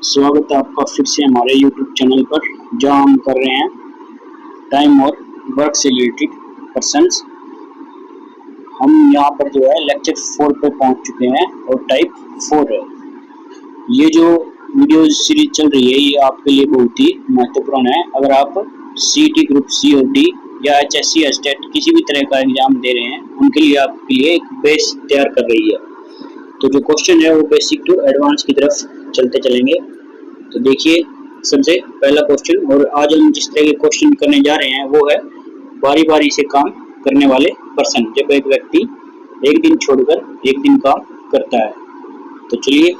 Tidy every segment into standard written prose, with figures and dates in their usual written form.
स्वागत है आपका फिर से हमारे YouTube चैनल पर, जहां हम कर रहे हैं टाइम और वर्क से रिलेटेड क्वेश्चंस। हम यहां पर जो है लेक्चर 4 पे पहुंच चुके हैं और टाइप 4 है। ये जो वीडियो सीरीज चल रही है ये आपके लिए बहुत ही महत्वपूर्ण है। अगर आप CET ग्रुप C और D या HSC स्टेट किसी भी तरह का एग्जाम दे रहे हैं उनके लिए आपके लिए एक बेस तैयार कर रही है। तो जो क्वेश्चन है वो बेसिक टू एडवांस की तरफ चलते चलेंगे। तो देखिए सबसे पहला क्वेश्चन, और आज हम जिस तरह के क्वेश्चन करने जा रहे हैं वो है बारी बारी से काम करने वाले पर्सन। जब एक व्यक्ति एक दिन छोड़कर एक दिन काम करता है। तो चलिए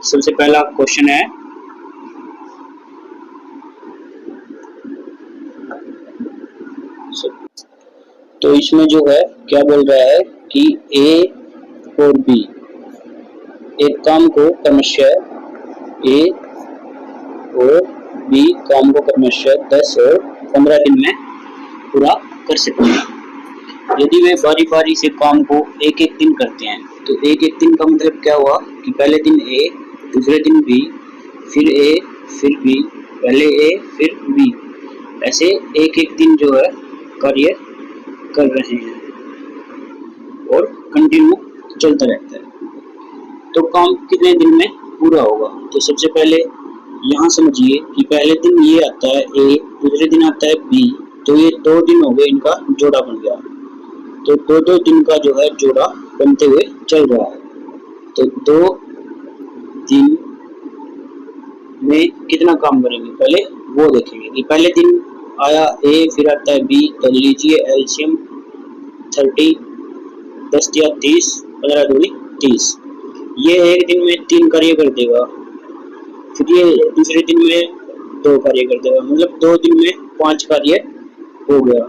सबसे पहला क्वेश्चन है, तो इसमें जो है क्या बोल रहा है कि A और B एक काम को क्रमशः A और B काम को क्रमशः 10 और 15 दिन में पूरा कर सकते हैं। यदि वे बारी बारी से काम को एक एक दिन करते हैं तो एक एक दिन का मतलब क्या हुआ कि पहले दिन A, दूसरे दिन B, फिर A, फिर B, पहले A फिर B, ऐसे एक एक दिन जो है कार्य कर रहे हैं और कंटिन्यू चलता रहता है। तो काम कितने दिन में पूरा होगा? तो सबसे पहले यहाँ समझिए कि पहले दिन ये आता है A, दूसरे दिन आता है B, तो ये 2 दिन हो गए, इनका जोड़ा बन गया। तो 2-2 दिन का जो है जोड़ा बनते हुए चल रहा है। तो 2 दिन में कितना काम करेंगे पहले वो देखेंगे कि पहले दिन आया A, फिर आता है B, तो लीजिए एलसीएम 30, 10 या 30, 15 दूनी 30। ये एक दिन में 3 कार्य कर देगा, फिर ये दूसरे दिन में 2 कार्य कर देगा, मतलब 2 दिन में 5 कार्य हो गया।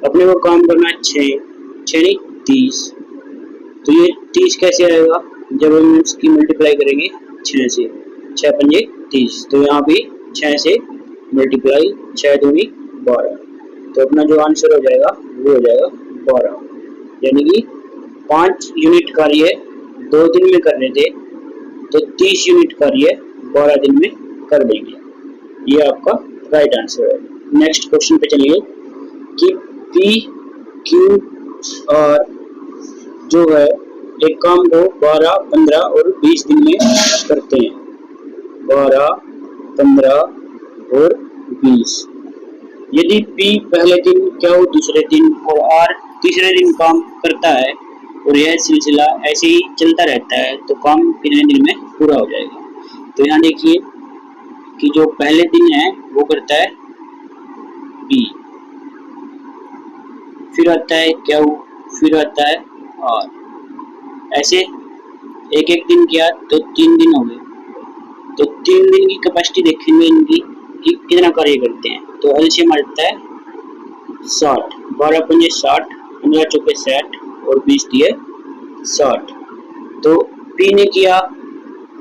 अपने को काम करना है 6 नहीं 30। तो ये 30 कैसे आएगा? जब हम इसकी मल्टीप्लाई करेंगे 6 से, 6 पंजे 30, तो यहाँ भी 6 से मल्टीप्लाई 6 दूनी 12। तो अपना जो आंसर हो जाएगा वो हो जाएगा 12। यानी कि 5 यूनिट कार्य 2 दिन में करने थे तो 30 यूनिट कार्य 12 दिन में कर देंगे। ये आपका राइट आंसर है। नेक्स्ट क्वेश्चन पे चलिए कि P, Q और जो है एक काम को 12, 15 और 20 दिन में करते हैं। 12, 15 और 20। यदि P पहले दिन, Q दूसरे दिन और R तीसरे दिन काम करता है और यह सिलसिला ऐसे ही चलता रहता है तो काम कितने दिन में पूरा हो जाएगा? तो यहाँ देखिए कि जो पहले दिन है वो करता है B, फिर आता है Q, फिर आता है R। ऐसे एक एक दिन किया तो 3 दिन हो गए। तो 3 दिन की कैपेसिटी देखेंगे इनकी कि कितना कार्य करते हैं। तो एलसीएम आता है 60, 12 पंजे 60, 15 चौके 60 और 20 दिए 60। तो P ने किया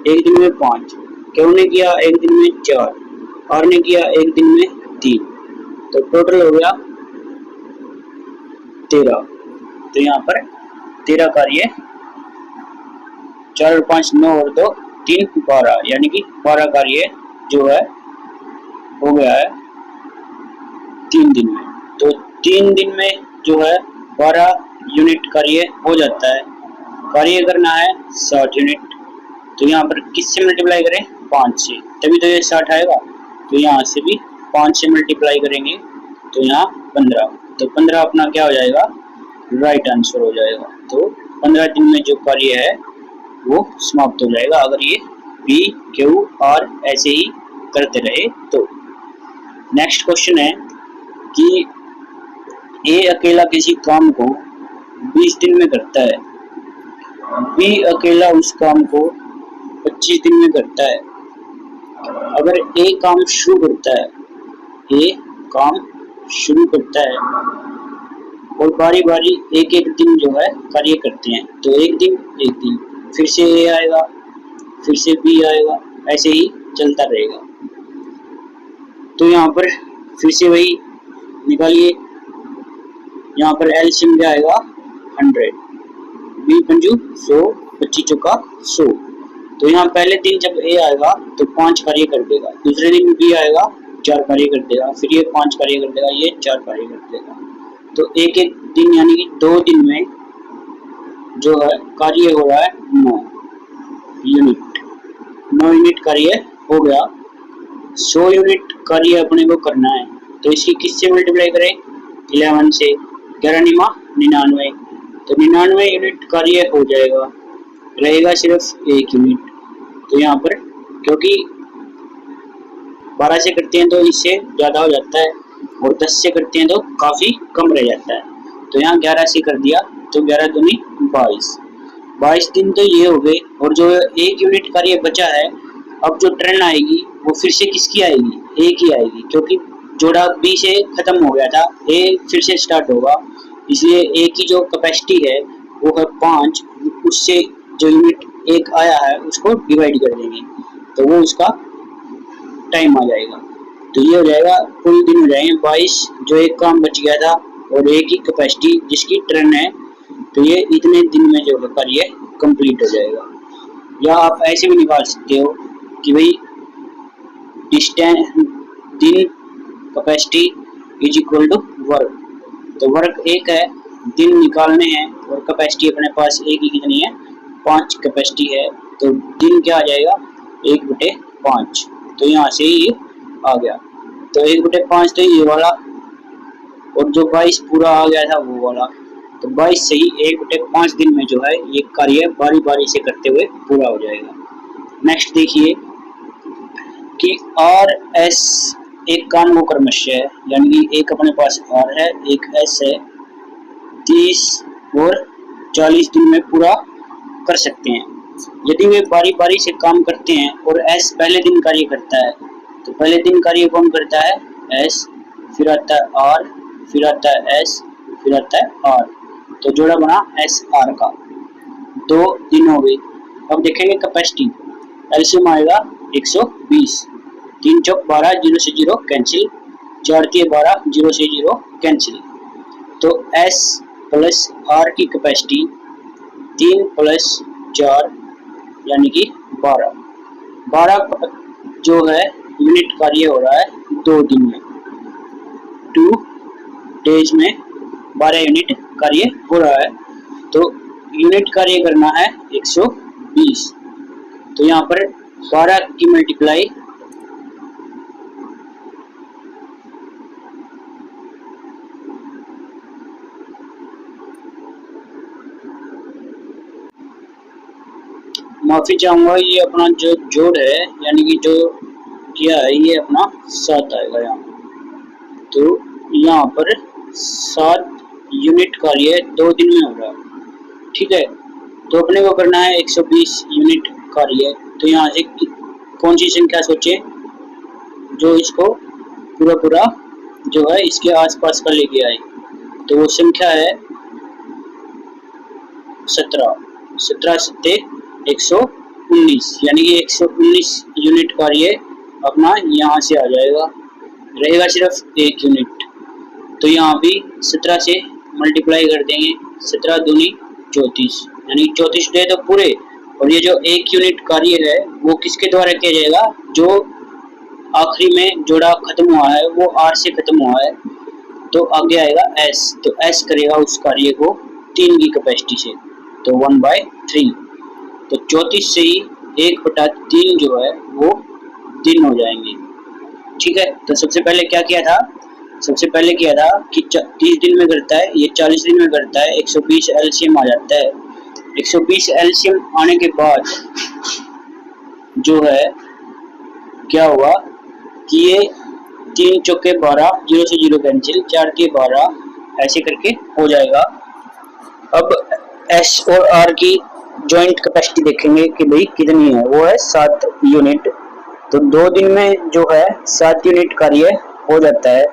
एक दिन में 5, Q ने किया एक दिन में 4, R ने किया एक दिन में 3, तो टोटल हो गया 13। तो यहाँ पर 13 कार्य, 4 और 5 9 और 2 3 12, यानी कि 12 कार्य जो है हो गया है 3 दिन में। तो 3 दिन में जो है 12 यूनिट कार्य हो जाता है। कार्य करना है 60 यूनिट, तो यहाँ पर किससे मल्टीप्लाई करें? 5 से, तभी तो ये 60 आएगा। तो यहाँ से भी 5 से मल्टीप्लाई करेंगे तो यहाँ 15, तो 15 अपना क्या हो जाएगा? राइट आंसर हो जाएगा। तो 15 दिन में जो कार्य है वो समाप्त हो जाएगा अगर ये P, Q, R ऐसे ही करते रहे तो। नेक्स्ट क्वेश्चन है कि A अकेला किसी काम को 20 दिन में करता है, B अकेला उस काम को 25 दिन में करता है। अगर A काम शुरू करता है, A काम शुरू करता है और बारी बारी एक एक दिन जो है कार्य करते हैं, तो एक दिन फिर से A आएगा, फिर से B आएगा, ऐसे ही चलता रहेगा। तो यहाँ पर फिर से वही निकालिए, यहाँ पर एलसीएम क्या आएगा 100, 20 पंजू 100, 25 चौका 100, तो यहाँ पहले दिन जब ए आएगा तो 5 कार्य कर देगा, दूसरे दिन बी आएगा 4 कार्य कर देगा, फिर ये 5 कार्य कर देगा, ये 4 कार्य कर देगा। तो एक एक दिन यानी कि 2 दिन में जो है कार्य हो रहा है 9 यूनिट, 9 यूनिट कार्य हो गया। 100 यूनिट कार्य अपने को करना है, तो इसकी किससे मल्टीप्लाई करें? 11 से। 11 निमा 99, तो 99 यूनिट कार्य हो जाएगा, रहेगा सिर्फ 1 यूनिट। तो यहाँ पर क्योंकि 12 से करते हैं तो इससे ज़्यादा हो जाता है, और 10 से करते हैं तो काफ़ी कम रह जाता है। तो यहाँ 11 से कर दिया, तो 11 दूनी 22, 22 दिन तो ये हो गए। और जो 1 यूनिट कार्य बचा है, अब जो ट्रेन आएगी वो फिर से किसकी आएगी? ए की आएगी, क्योंकि जोड़ा बी से खत्म हो गया था, ए फिर से स्टार्ट होगा, इसलिए ए की जो कैपेसिटी है वो है 5, उससे जो यूनिट 1 आया है उसको डिवाइड कर देंगे, तो वो उसका टाइम आ जाएगा। तो ये हो जाएगा, कुल दिन हो जाएंगे 22, जो एक काम बच गया था और एक ही कैपेसिटी जिसकी ट्रेन है, तो ये इतने दिन में जो है कार्य कंप्लीट हो जाएगा। या आप ऐसे भी निकाल सकते हो कि भाई डिस्टेंस दिन capacity is equal to work, तो वर्क 1 है, दिन निकालने हैं और कैपेसिटी अपने पास एक ही कितनी है? 5 कैपेसिटी है, तो दिन क्या आ जाएगा? 1/5। तो यहाँ से ये आ गया, तो 1/5 तो ये वाला, और जो 22 पूरा आ गया था वो वाला, तो 22 से ही 1/5 दिन में जो है ये कार्य बारी बारी से करते हुए पूरा हो जाएगा। नेक्स्ट देखिए कि आर एस एक काम को क्रमशः है, यानी कि एक अपने पास आर है, एक एस है, 30 और 40 दिन में पूरा कर सकते हैं। यदि वे बारी बारी से काम करते हैं और एस पहले दिन कार्य करता है, तो पहले दिन कार्य कौन करता है? एस, फिर आता है आर, फिर आता है एस, फिर आता है आर, तो जोड़ा बना एस आर का। 2 दिन हो गए। अब देखेंगे कैपेसिटी, एलसीएम आएगा 120, 3 चौक 12, 0 से 0 कैंसिल, 4 3 12, 0 से 0 कैंसिल, तो एस प्लस आर की कैपेसिटी 3 + 4 यानी कि 12, 12 जो है यूनिट कार्य हो रहा है 2 दिन में, 2 डेज में 12 यूनिट कार्य हो रहा है। तो यूनिट कार्य करना है 120, तो यहाँ पर 12 की मल्टीप्लाई माफी चाहूंगा, ये अपना जो जोड़ है यानी कि जो किया है ये अपना 7 आएगा यहाँ, तो यहाँ पर 7 यूनिट कार्य 2 दिन में हो रहा है। ठीक है, तो अपने को करना है 120 यूनिट कार्य, तो यहाँ से कौन सी संख्या सोचे जो इसको पूरा पूरा जो है इसके आसपास का लेके आए, तो वो संख्या है 17, 17 सत्ते 119, यानी कि 119 यूनिट कार्य अपना यहाँ से आ जाएगा, रहेगा सिर्फ 1 यूनिट। तो यहाँ भी 17 से मल्टीप्लाई कर देंगे, 17 दूनी 34, यानी 34 डे तो पूरे। और ये जो 1 यूनिट कार्य है वो किसके द्वारा किया जाएगा? जो आखिरी में जोड़ा खत्म हुआ है वो आर से खत्म हुआ है, तो आगे आएगा एस, तो एस करेगा उस कार्य को 3 की कैपेसिटी से, तो 1/3, तो 34 से ही 1/3 जो है वो दिन हो जाएंगे। ठीक है, तो सबसे पहले क्या किया था? सबसे पहले किया था कि 30 दिन में करता है, ये 40 दिन में करता है, 120 एलसीएम आ जाता है। 120 एलसीएम आने के बाद जो है क्या हुआ कि ये 3 चौके 12, 0 से 0 कैंसिल, 4 के 12, ऐसे करके हो जाएगा। अब एस और आर की जॉइंट कैपेसिटी देखेंगे कि भाई कितनी है, वो है 7 यूनिट, तो 2 दिन में जो है 7 यूनिट कार्य हो जाता है।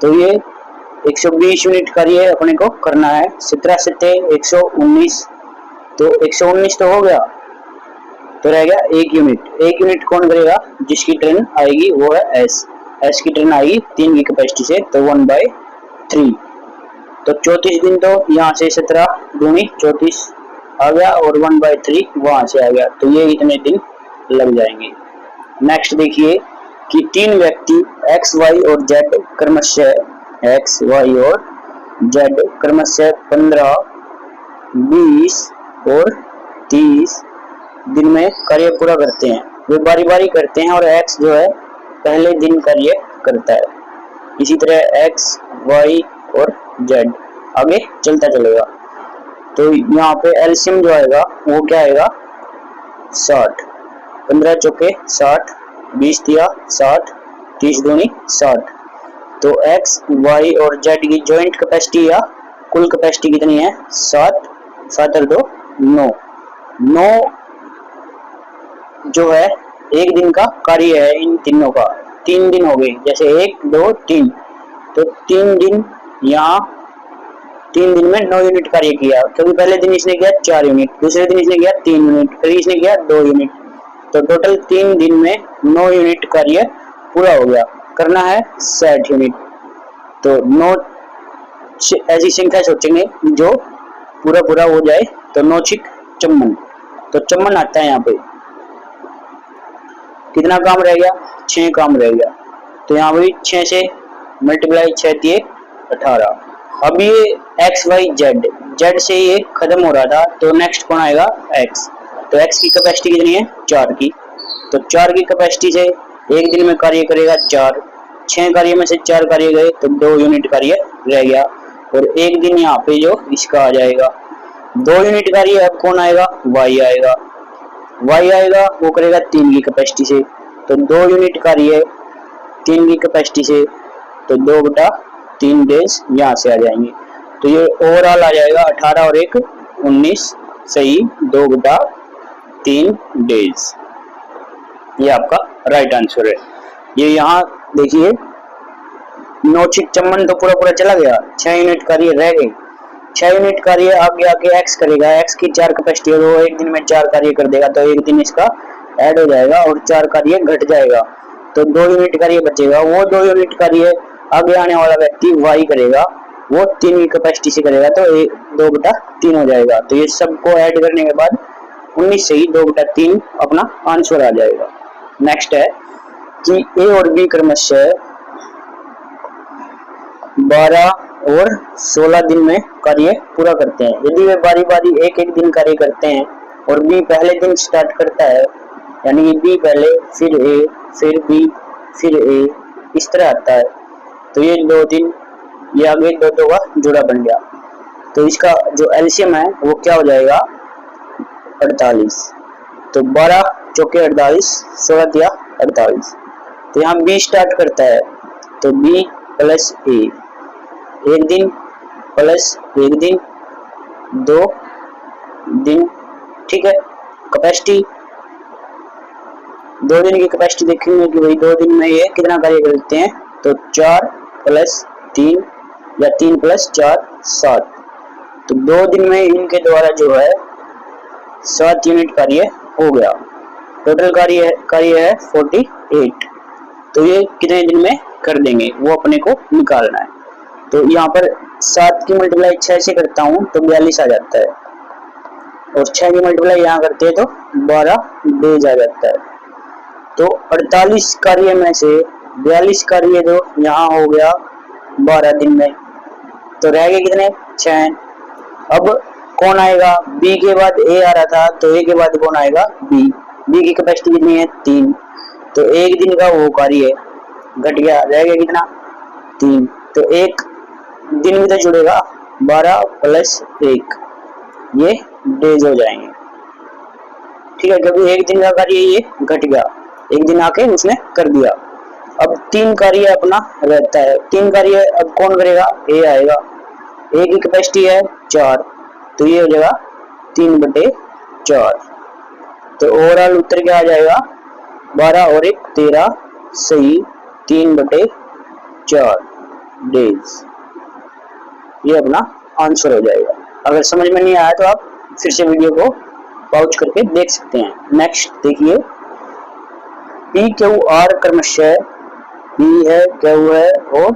तो ये 120 यूनिट कार्य अपने को करना है, 17 सत्ते 119, तो 119 तो हो गया, तो रह गया 1 यूनिट। 1 यूनिट कौन करेगा? जिसकी ट्रेन आएगी वो है एस, एस की ट्रेन आएगी 3 की कैपेसिटी से, तो 1/3, तो 34 दिन, तो यहाँ से 17 दूनी 34, आ गया और 1/3 वहां से आ गया, तो ये इतने दिन लग जाएंगे। नेक्स्ट देखिए कि 3 व्यक्ति एक्स वाई और जेड क्रमशः एक्स वाई और जेड क्रमशः 15, 20 और 30 दिन में कार्य पूरा करते हैं। वे बारी बारी करते हैं और एक्स जो है पहले दिन कार्य करता है। इसी तरह एक्स वाई और जेड आगे चलता चलेगा। तो यहाँ पे एलसीएम जो आएगा वो क्या आएगा 60, 15 चौके 60, 20 दिया 60, 30 दूनी 60। तो एक्स वाई और जेड की जॉइंट कैपेसिटी या कुल कैपेसिटी कितनी है 7, 7 और 2 9। 9 जो है एक दिन का कार्य है इन तीनों का। 3 दिन हो गए, जैसे 1 2 3, तो 3 दिन यहाँ 3 दिन में 9 यूनिट कार्य किया, क्योंकि पहले दिन इसने किया 4 यूनिट, दूसरे दिन इसने किया 3 यूनिट, फिर इसने किया 2 यूनिट, तो टोटल 3 दिन में 9 यूनिट कार्य पूरा हो गया। करना है 60 यूनिट। तो 9 ऐसी संख्या सोचेंगे जो पूरा पूरा हो जाए, तो 9 6 54, तो 54 आता है यहाँ पे। कितना काम रह गया 6 काम रह गया, तो यहाँ भी 6 से मल्टीप्लाई 6 दिए 18। अब ये एक्स वाई जेड, जेड से ये खत्म हो रहा था, तो नेक्स्ट कौन आएगा एक्स। तो एक्स की कैपेसिटी कितनी है 4 की, तो 4 की कैपेसिटी से एक दिन में कार्य करेगा 4, 6 कार्य में से 4 कार्य गए तो 2 यूनिट कार्य रह गया, और एक दिन यहाँ पे जो इसका आ जाएगा 2 यूनिट कार्य। अब कौन आएगा वाई आएगा, वाई आएगा वो करेगा 3 की कैपेसिटी से, तो 2 यूनिट कार्य 3 की कैपेसिटी से, तो 2/3 डेज यहाँ से आ जाएंगे। तो ये ओवरऑल आ जाएगा 18 और 1 19, सही 2/3 डेज। ये आपका राइट आंसर है। ये यहाँ देखिए 9 6 54 तो पूरा पूरा चला गया, 6 यूनिट कार्य रह गए। 6 यूनिट कार्य आगे आके एक्स करेगा, एक्स की 4 कैपेसिटी है, वो एक दिन में 4 कार्य कर देगा, तो एक दिन इसका ऐड हो जाएगा और 4 कार्य घट जाएगा, तो 2 यूनिट कार्य बचेगा। वो 2 यूनिट कार्य आगे आने वाला व्यक्ति वाई करेगा, वो 3 की कैपेसिटी से करेगा, तो 2/3 हो जाएगा। तो ये सबको ऐड करने के बाद 19 से ही 2/3 अपना आंसर आ जाएगा। नेक्स्ट है कि ए और बी क्रमशः 12 और 16 दिन में कार्य पूरा करते हैं। यदि वे बारी बारी एक एक दिन कार्य करते हैं और बी पहले दिन स्टार्ट करता है, यानी कि बी पहले फिर ए फिर बी फिर ए, इस तरह आता है, तो ये 2 दिन, ये आगे 2 का जुड़ा बन गया। तो इसका जो एलसीएम है वो क्या हो जाएगा 48। तो 12 चौके 48, 16 दिया 48। तो यहाँ बी स्टार्ट करता है, तो बी प्लस ए, एक दिन प्लस एक दिन 2 दिन, ठीक है। कैपेसिटी 2 दिन की कैपेसिटी देखेंगे कि भाई 2 दिन में ये कितना कार्य करते हैं, तो 4 प्लस 3 या 3 प्लस 4 7, तो 2 दिन में इनके द्वारा जो है 7 यूनिट कार्य हो गया। टोटल कार्य है 48, तो ये कितने दिन में कर देंगे वो अपने को निकालना है। तो यहाँ पर 7 की मल्टीप्लाई 6 से करता हूँ तो 42 आ जाता है, और 6 की मल्टीप्लाई यहाँ करते हैं तो 12 डेज आ जाता है। तो 48 कार्य में से 42 कार्य जो यहाँ हो गया 12 दिन में, तो रह गए कितने 6। अब कौन आएगा, बी के बाद ए आ रहा था, तो ए के बाद कौन आएगा बी। बी की कैपेसिटी कितनी है 3, तो एक दिन का वो कार्य घट गया, रह गया कितना 3, तो एक दिन भी तो जुड़ेगा 12 प्लस 1, ये डेज हो जाएंगे, ठीक है, क्योंकि एक दिन का कार्य ये घट गया, एक दिन आके उसने कर दिया। अब 3 कार्य अपना रहता है, 3 कार्य अब कौन करेगा, ए आएगा, ए की कैपेसिटी है 4, तो ये हो जाएगा 3/4। तो ओवरऑल उत्तर क्या आ जाएगा 12 और 1 13, सही 3/4 डेज, ये अपना आंसर हो जाएगा। अगर समझ में नहीं आया तो आप फिर से वीडियो को पॉज करके देख सकते हैं। नेक्स्ट देखिए, पी क्यू आर क्रमशः पी है, क्यू है और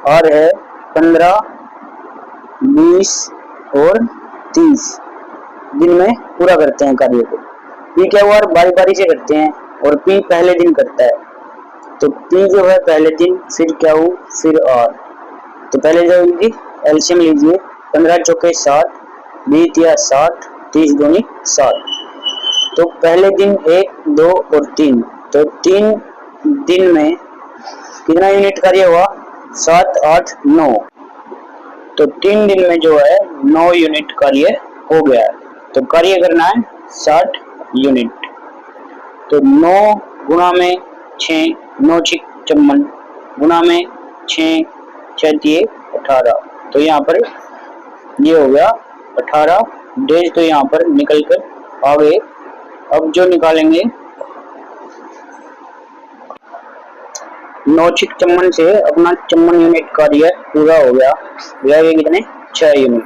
आर है 15, 20 और 30 दिन में पूरा करते हैं कार्य को। पी क्या हुआ, बारी बारी से करते हैं और पी पहले दिन करता है। तो पी जो है पहले दिन, फिर क्या हो, फिर आर। तो पहले जो इनकी एलसीएम लीजिए, 15 चौके 60, 20 या 60, 30 दूनी 60। तो पहले दिन 1, 2 और 3, तो 3 दिन में कितना यूनिट कार्य हुआ, 7, 8, 9। तो 3 दिन में जो है 9 यूनिट कार्य हो गया है। तो कार्य करना है 60 यूनिट। तो 9 गुणा में 6, 9 6 54, गुणा में 6, 6 18। तो यहाँ पर ये हो गया 18 डेज। तो यहाँ पर निकल कर आ गए। अब जो निकालेंगे 9 6 54 से अपना 54 यूनिट कार्य पूरा हो गया। ये कितने, 6 यूनिट।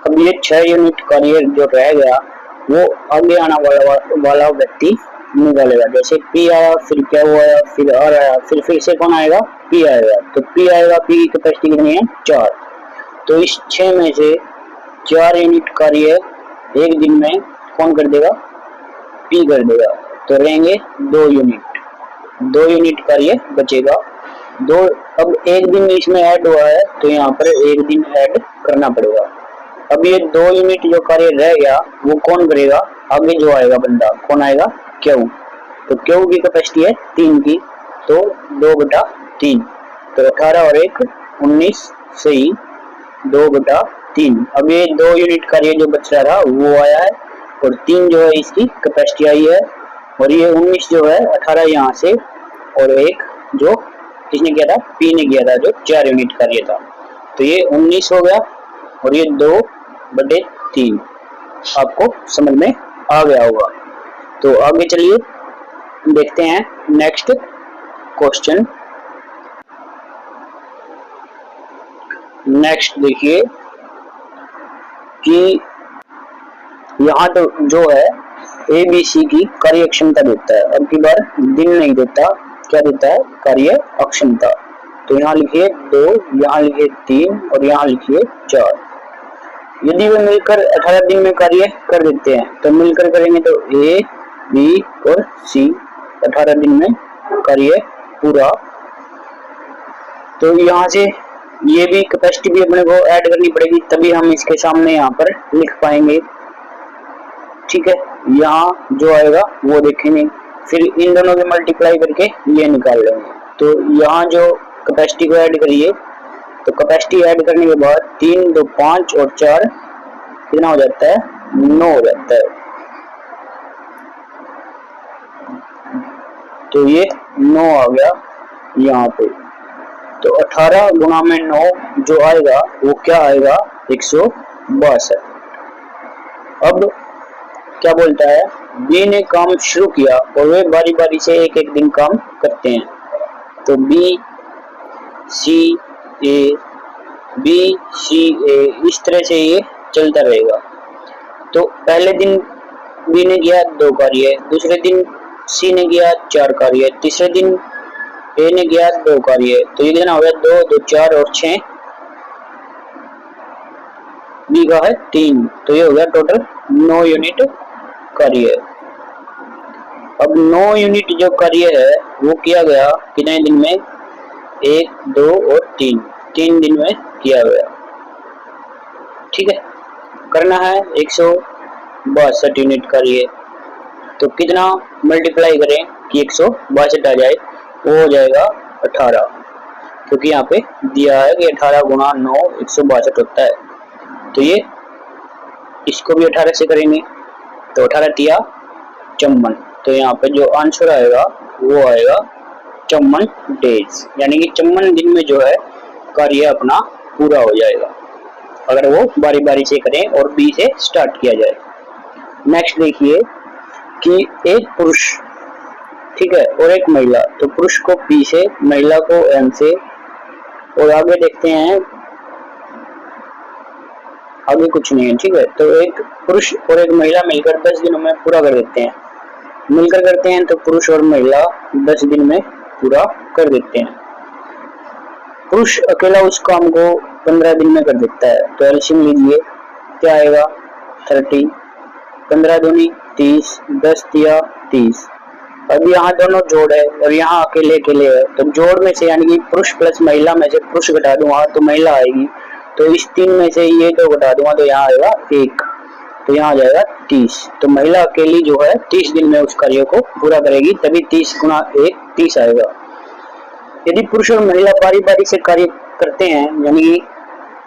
अब ये 6 यूनिट कार्य जो रह गया वो आगे आना वाला व्यक्ति निकालेगा। जैसे पी आया, फिर क्या हुआ, फिर आर आया, फिर से कौन आएगा, पी आएगा। तो पी आएगा, पी की कैपेसिटी कितनी है, 4। तो इस 6 में से 4 यूनिट कार्य एक दिन में कौन कर देगा, पी कर देगा। तो रहेंगे 2 यूनिट कार्य बचेगा 2। अब एक दिन इसमें ऐड हुआ है तो यहाँ पर एक दिन ऐड करना पड़ेगा। अब ये 2 यूनिट जो कार्य रह गया वो कौन करेगा, आगे जो आएगा बंदा, कौन आएगा, क्यू। तो क्यू की कैपेसिटी है 3 की, तो 2/3। तो 18 और 1 19 सही 2/3। अब ये 2 यूनिट कार्य जो बच रहा था वो आया है और 3 जो है इसकी कैपेसिटी आई है। और ये 19 जो है 18 यहाँ से और 1 जो किसने किया था, पी ने किया था, जो 4 यूनिट कार्य था। तो ये 19 हो गया और ये 2/3 आपको समझ में आ गया होगा। तो आगे चलिए देखते हैं नेक्स्ट क्वेश्चन। नेक्स्ट देखिए कि यहाँ तो जो है ABC की कार्य क्षमता देता है। अब की बार दिन नहीं देता, क्या देता है, कार्य अक्षमता। तो यहाँ लिखिए 2, यहाँ लिखिए 3 और यहाँ लिखिए 4। यदि वे मिलकर 18 दिन में कार्य कर देते हैं, तो मिलकर करेंगे तो A, B और C 18 दिन में कार्य पूरा। तो यहाँ से ये भी कैपेसिटी भी अपने को ऐड करनी पड़ेगी, तभी हम इसके सामने यहाँ पर लिख पाएंगे। ठीक है, यहाँ जो आएगा वो देखेंगे, फिर इन दोनों के मल्टीप्लाई करके ये निकाल लेंगे। तो यहाँ जो कैपेसिटी को ऐड करिए, तो कैपेसिटी ऐड करने के बाद 3 2 5 और 4 कितना हो जाता है, 9 हो जाता है। तो ये 9 आ गया यहाँ पे। तो 18 गुणा में 9 जो आएगा वो क्या आएगा, 162। अब क्या बोलता है, बी ने काम शुरू किया और वे बारी बारी से एक एक दिन काम करते हैं। तो बी सी ए, बी सी ए, इस तरह से ये चलता रहेगा। तो पहले दिन बी ने किया 2 कार्य, दूसरे दिन सी ने किया 4 कार्य, तीसरे दिन ए ने किया 2 कार्य। तो ये कितना हो गया, 2 2 4 और 6, बी का है 3। तो ये हो गया टोटल 9 यूनिट कार्य। अब 9 यूनिट जो कार्य है वो किया गया कितने दिन में, 1 2 और 3 दिन में किया गया। ठीक है, करना है 162 यूनिट कार्य। तो कितना मल्टीप्लाई करें कि 162 आ जाए, वो हो जाएगा 18, क्योंकि यहाँ पे दिया है कि 18 गुणा 9 162 होता है। तो ये इसको भी 18 से करेंगे, तो 18 तिया 54। तो यहाँ पे जो आंसर आएगा वो आएगा 54 डेज, यानी कि 54 दिन में जो है कार्य अपना पूरा हो जाएगा, अगर वो बारी बारी से करें और बी से स्टार्ट किया जाए। नेक्स्ट देखिए कि एक पुरुष, ठीक है, और एक महिला। तो पुरुष को पी से, महिला को एम से, और आगे देखते हैं आगे कुछ नहीं है। ठीक है, तो एक पुरुष और एक महिला मिलकर 10 दिनों में पूरा कर देते हैं। मिलकर करते हैं तो पुरुष और महिला 10 दिन में पूरा कर देते हैं। पुरुष अकेला उस काम को 15 दिन में कर देता है। तो एलसीएम लीजिए, क्या आएगा 30, 15 दूनी 30, 10 दिया 30। अब यहाँ दोनों जोड़ है और यहाँ अकेले अकेले है, तो जोड़ में से यानी कि पुरुष प्लस महिला में से पुरुष घटा दूंगा तो महिला आएगी, तो इस 3 में से ये 2 घटा दूंगा तो यहाँ आएगा 1, तो यहाँ आ जाएगा 30। तो महिला अकेली जो है 30 दिन में उस कार्य को पूरा करेगी, तभी 30 गुना 1 30 आएगा। यदि पुरुष और महिला बारी बारी से कार्य करते हैं, यानी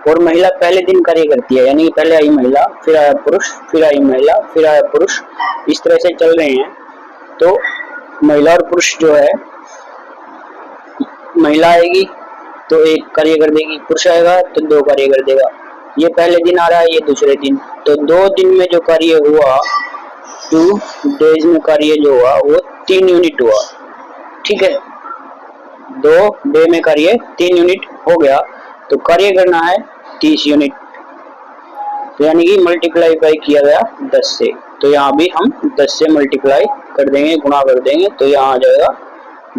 और महिला पहले दिन कार्य करती है, यानी पहले आई महिला, फिर आया पुरुष, फिर आई महिला, फिर आया पुरुष, इस तरह से चल रहे हैं, तो महिला और पुरुष जो है, महिला आएगी तो 1 कार्य कर देगी, पुरुष आएगा तो 2 कार्य कर देगा। ये पहले दिन आ रहा है, ये दूसरे दिन, तो 2 दिन में जो कार्य हुआ, 2 डेज में कार्य जो हुआ वो 3 यूनिट हुआ। ठीक है, 2 डे में कार्य 3 यूनिट हो गया, तो कार्य करना है 30 यूनिट, तो यानी कि मल्टीप्लाई किया गया 10 से, तो यहाँ भी हम 10 से मल्टीप्लाई कर देंगे, गुणा कर देंगे, तो यहाँ आ जाएगा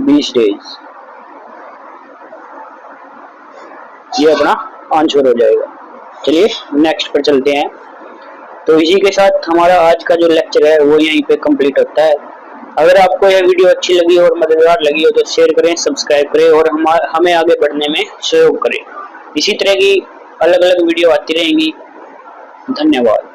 20 डेज। ये अपना आंसर हो जाएगा। चलिए नेक्स्ट पर चलते हैं। तो इसी के साथ हमारा आज का जो लेक्चर है वो यहीं पे कंप्लीट होता है। अगर आपको यह वीडियो अच्छी लगी और मददगार लगी हो तो शेयर करें, सब्सक्राइब करें और हमें आगे बढ़ने में सहयोग करें। इसी तरह की अलग अलग वीडियो आती रहेंगी। धन्यवाद।